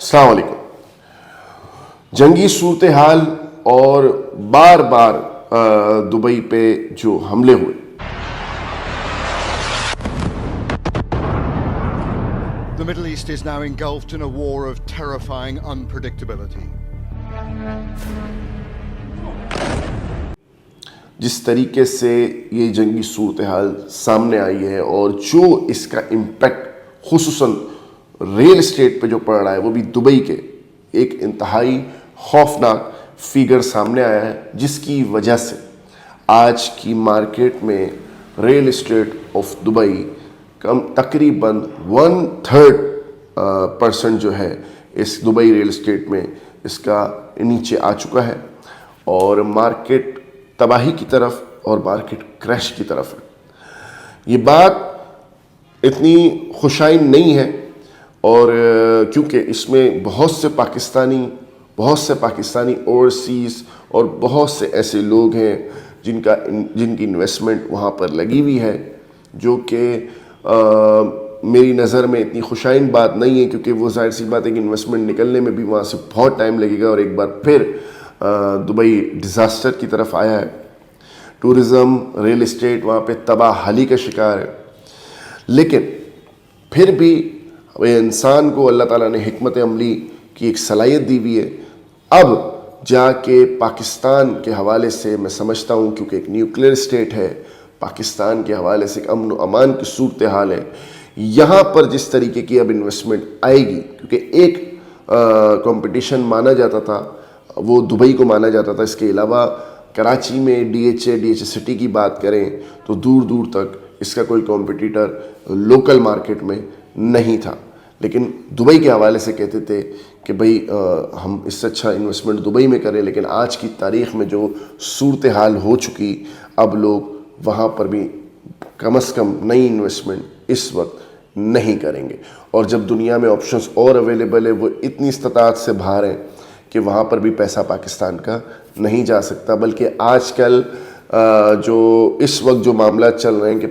السلام علیکم. جنگی صورتحال اور بار بار دبئی پہ جو حملے ہوئے, The Middle East is now engulfed in a war of terrifying unpredictability. جس طریقے سے یہ جنگی صورتحال سامنے آئی ہے اور جو اس کا امپیکٹ خصوصاً ریل اسٹیٹ پہ جو پڑ رہا ہے, وہ بھی دبئی کے ایک انتہائی خوفناک فگر سامنے آیا ہے, جس کی وجہ سے آج کی مارکیٹ میں ریل اسٹیٹ آف دبئی تقریباً 1/3% جو ہے اس دبئی ریل اسٹیٹ میں اس کا نیچے آ چکا ہے, اور مارکیٹ تباہی کی طرف اور مارکیٹ کریش کی طرف ہے. یہ بات اتنی خوشائن نہیں ہے, اور کیونکہ اس میں بہت سے پاکستانی اوورسیز اور بہت سے ایسے لوگ ہیں جن کی انویسٹمنٹ وہاں پر لگی ہوئی ہے, جو کہ میری نظر میں اتنی خوشائن بات نہیں ہے, کیونکہ وہ ظاہر سی بات ہے کہ انویسٹمنٹ نکلنے میں بھی وہاں سے بہت ٹائم لگے گا, اور ایک بار پھر دبئی ڈیزاسٹر کی طرف آیا ہے. ٹورزم, ریل اسٹیٹ وہاں پہ تباہ حالی کا شکار ہے. لیکن پھر بھی انسان کو اللہ تعالیٰ نے حکمت عملی کی ایک صلاحیت دی ہوئی ہے. اب جا کے پاکستان کے حوالے سے میں سمجھتا ہوں, کیونکہ ایک نیوکلیئر اسٹیٹ ہے, پاکستان کے حوالے سے ایک امن و امان کی صورتحال ہے, یہاں پر جس طریقے کی اب انویسٹمنٹ آئے گی, کیونکہ ایک کمپٹیشن مانا جاتا تھا وہ دبئی کو مانا جاتا تھا. اس کے علاوہ کراچی میں ڈی ایچ اے سٹی کی بات کریں تو دور دور تک اس کا کوئی کمپٹیٹر لوکل مارکیٹ میں نہیں تھا. لیکن دبئی کے حوالے سے کہتے تھے کہ بھئی ہم اس سے اچھا انویسٹمنٹ دبئی میں کریں, لیکن آج کی تاریخ میں جو صورتحال ہو چکی, اب لوگ وہاں پر بھی کم از کم نئی انویسٹمنٹ اس وقت نہیں کریں گے. اور جب دنیا میں آپشنز اور اویلیبل ہے, وہ اتنی استطاعت سے باہر ہیں کہ وہاں پر بھی پیسہ پاکستان کا نہیں جا سکتا. بلکہ آج کل جو اس وقت جو معاملات چل رہے ہیں کہ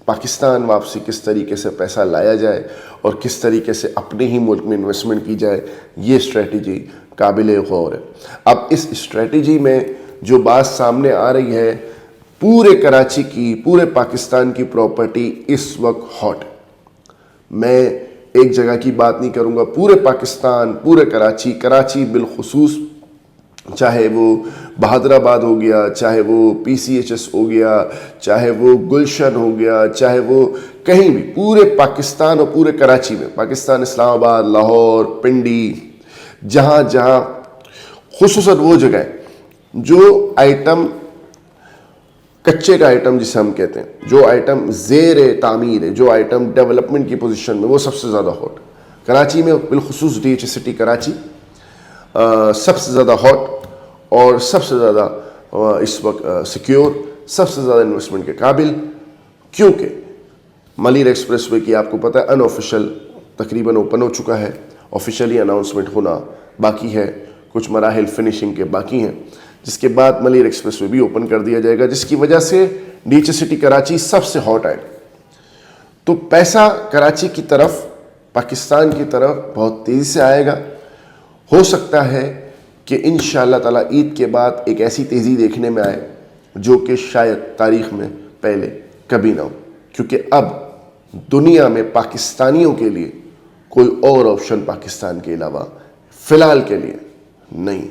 پاکستان واپسی کس طریقے سے پیسہ لایا جائے اور کس طریقے سے اپنے ہی ملک میں انویسٹمنٹ کی جائے, یہ اسٹریٹجی قابل غور ہے. اب اس اسٹریٹجی میں جو بات سامنے آ رہی ہے, پورے کراچی کی, پورے پاکستان کی پراپرٹی اس وقت ہاٹ. میں ایک جگہ کی بات نہیں کروں گا, پورے پاکستان, پورے کراچی بالخصوص, چاہے وہ بہادر آباد ہو گیا, چاہے وہ PCHS ہو گیا, چاہے وہ گلشن ہو گیا, چاہے وہ کہیں بھی, پورے پاکستان اور پورے کراچی میں, پاکستان اسلام آباد, لاہور, پنڈی, جہاں جہاں خصوصاً وہ جگہ جو آئٹم کچے کا آئٹم جسے ہم کہتے ہیں, جو آئٹم زیر تعمیر ہے, جو آئٹم ڈیولپمنٹ کی پوزیشن میں, وہ سب سے زیادہ ہاٹ. کراچی میں بالخصوص DH سٹی کراچی سب سے زیادہ ہاٹ, اور سب سے زیادہ اس وقت سیکیور, سب سے زیادہ انویسٹمنٹ کے قابل. کیونکہ ملیر ایکسپریس وے کی آپ کو پتہ ہے ان آفیشیل تقریباً اوپن ہو چکا ہے, آفیشیلی اناؤنسمنٹ ہونا باقی ہے, کچھ مراحل فنشنگ کے باقی ہیں, جس کے بعد ملیر ایکسپریس وے بھی اوپن کر دیا جائے گا, جس کی وجہ سے DH سٹی کراچی سب سے ہاٹ آئے. تو پیسہ کراچی کی طرف, پاکستان کی طرف بہت تیزی سے آئے گا. ہو سکتا ہے کہ انشاءاللہ تعالیٰ عید کے بعد ایک ایسی تیزی دیکھنے میں آئے جو کہ شاید تاریخ میں پہلے کبھی نہ ہو, کیونکہ اب دنیا میں پاکستانیوں کے لیے کوئی اور آپشن پاکستان کے علاوہ فی الحال کے لیے نہیں.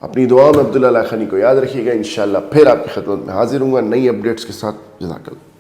اپنی دعاؤں میں عبداللہ خانی کو یاد رکھیے گا. انشاءاللہ پھر آپ کی خدمت میں حاضر ہوں گا نئی اپڈیٹس کے ساتھ. جزاک اللہ.